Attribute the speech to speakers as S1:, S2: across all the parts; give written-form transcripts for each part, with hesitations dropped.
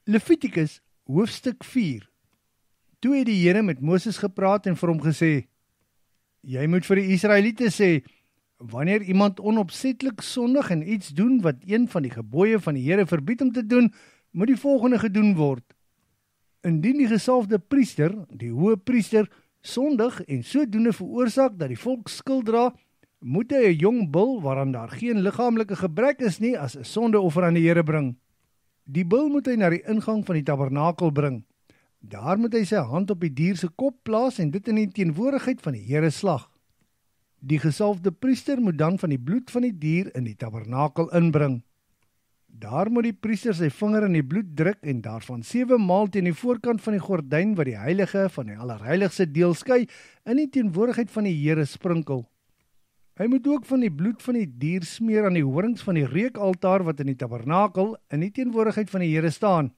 S1: Levitikus, hoofstuk 4. Toe het die Here met Moses gepraat en vir hom gesê, jy moet vir die Israeliete sê, wanneer iemand onopsetlik sondig en iets doen wat een van die gebooie van die Here verbied om te doen, moet die volgende gedoen word. Indien die gesalfde priester, die hoë priester, sondig en sodoende veroorsaak dat die volk skuld dra, moet hy 'n jong bul waaraan daar geen liggaamlike gebrek is nie, as 'n sondeoffer aan die Here bring. Die bul moet hy na die ingang van die tabernakel bring. Daar moet hy sy hand op die dier se kop plaas en dit in die teenwoordigheid van die Here slag. Die gesalfde priester moet dan van die bloed van die dier in die tabernakel inbring. Daar moet die priester sy vinger in die bloed druk en daarvan 7 maal teen die voorkant van die gordyn wat die heilige van die allerheiligste deel skei, in die teenwoordigheid van die Here sprinkel. Hy moet ook van die bloed van die dier smeer aan die horings van die reukaltaar wat in die tabernakel in die teenwoordigheid van die Here staan.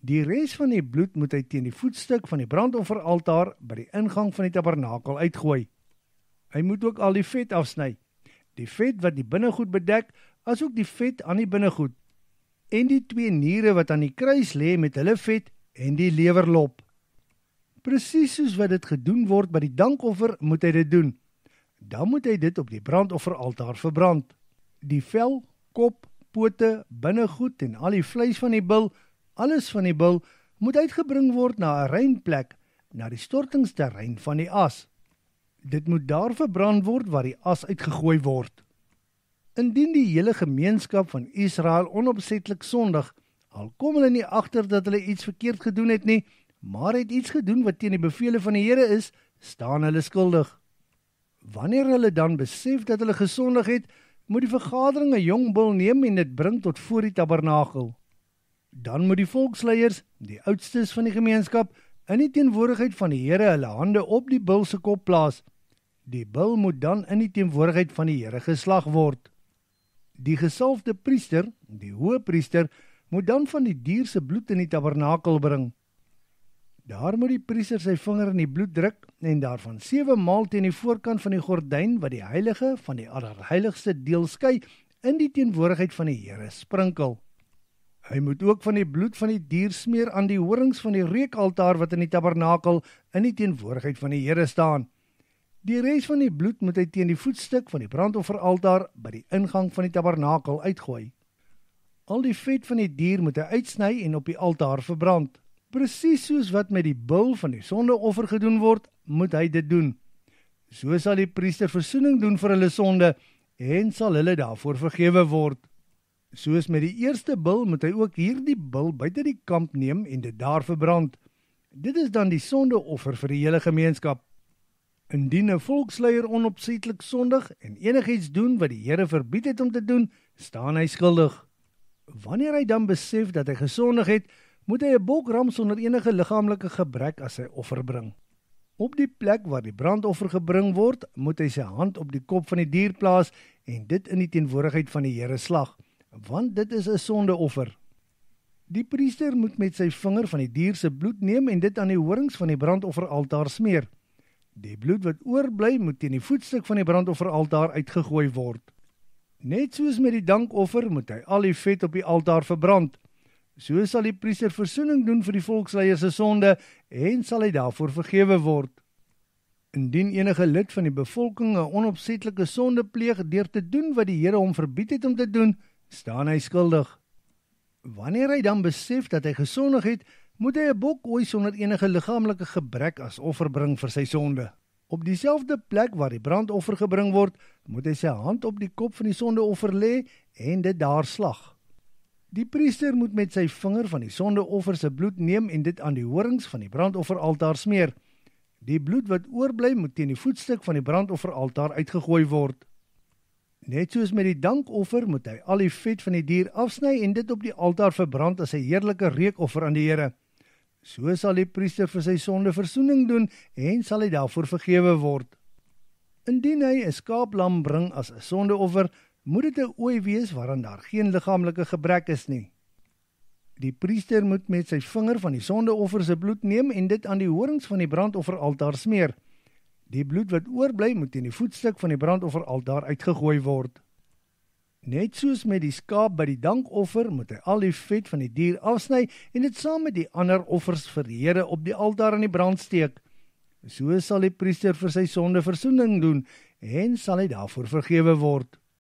S1: Die res van die bloed moet hy teen die voetstuk van die brandofferaltaar by die ingang van die tabernakel uitgooi. Hy moet ook al die vet afsny, die vet wat die binnegoed bedek, asook die vet aan die binnegoed, en die 2 niere wat aan die kruis lê met hulle vet en die lewerlop. Presies soos wat dit gedoen word by die dankoffer, moet hy dit doen. Dan moet hy dit op die brandofferaltaar verbrand. Die vel, kop, pote, binnegoed en al die vleis van die bil, alles van die bil, moet uitgebring word na 'n rein plek, na die stortingsterrein van die as. Dit moet daar verbrand word waar die as uitgegooi word. Indien die hele gemeenskap van Israel onopsetlik sondig, al kom hulle nie agter dat hulle iets verkeerd gedoen het nie, maar het iets gedoen wat teen die bevele van die Here is, staan hulle skuldig. Wanneer hulle dan besef dat hulle gesondig het, moet die vergadering 'n jong bul neem en dit bring tot voor die tabernakel. Dan moet die volksleiers, die oudstes van die gemeenskap, in die teenwoordigheid van die Here hulle hande op die bul se kop plaas. Die bul moet dan in die teenwoordigheid van die Here geslag word. Die gesalfde priester, die hoë priester, moet dan van die dier se bloed in die tabernakel bring. Daar moet die priester sy vinger in die bloed druk en daarvan 7 maal teen die voorkant van die gordyn wat die heilige van die allerheiligste deel skei, in die teenwoordigheid van die Here sprinkel. Hy moet ook van die bloed van die dier smeer aan die horings van die reukaltaar wat in die tabernakel in die teenwoordigheid van die Here staan. Die res van die bloed moet hy teen die voetstuk van die brandofferaltaar by die ingang van die tabernakel uitgooi. Al die vet van die dier moet hy uitsny en op die altaar verbrand. Presies soos wat met die bul van die sondeoffer gedoen word, moet hy dit doen. So sal die priester versoening doen vir hulle sonde en sal hulle daarvoor vergewe word. Soos met die eerste bul moet hy ook hierdie bul buite die kamp neem en dit daar verbrand. Dit is dan die sondeoffer vir die hele gemeenskap. Indien 'n volksleier onopsetlik sondig en enigiets doen wat die Here verbied het om te doen, staan hy skuldig. Wanneer hy dan besef dat hy gesondig het, moet hy 'n bokram sonder enige liggaamlike gebrek as sy offer bring. Op die plek waar die brandoffer gebring word, moet hy sy hand op die kop van die dier plaas en dit in die teenwoordigheid van die Here slag, want dit is 'n sondeoffer. Die priester moet met sy vinger van die dier se bloed neem en dit aan die horings van die brandofferaltaar smeer. Die bloed wat oorbly moet teen die voetstuk van die brandofferaltaar uitgegooi word. Net soos met die dankoffer moet hy al die vet op die altaar verbrand. So sal die priester versoening doen vir die volksleiers se sonde en sal hy daarvoor vergewe word. Indien enige lid van die bevolking 'n onopsetlike sonde pleeg deur te doen wat die Here hom verbied het om te doen, staan hy skuldig. Wanneer hy dan besef dat hy gesondig het, moet hy 'n bok ooi sonder enige liggaamlike gebrek as offer bring vir sy sonde. Op dieselfde plek waar die brandoffer gebring word, moet hy sy hand op die kop van die sondeoffer lê en dit daar slag. Die priester moet met sy vinger van die sondeoffer se bloed neem en dit aan die horings van die brandofferaltaar smeer. Die bloed wat oorbly moet teen die voetstuk van die brandofferaltaar uitgegooi word. Net soos met die dankoffer moet hy al die vet van die dier afsny en dit op die altaar verbrand as 'n heerlike reukoffer aan die Here. So sal die priester vir sy sonde versoening doen en sal hy daarvoor vergewe word. Indien hy 'n skaaplam bring as 'n sondeoffer, moet dit 'n ooi wees waaraan daar geen liggaamlike gebrek is nie. Die priester moet met sy vinger van die sondeoffer se bloed neem en dit aan die horings van die brandofferaltaar smeer. Die bloed wat oorbly moet teen die voetstuk van die brandofferaltaar uitgegooi word. Net soos met die skaap by die dankoffer, moet hy al die vet van die dier afsny en dit saam met die ander offers vir die Here op die altaar in die brand steek. So sal die priester vir sy sonde versoening doen en sal hy daarvoor vergewe word.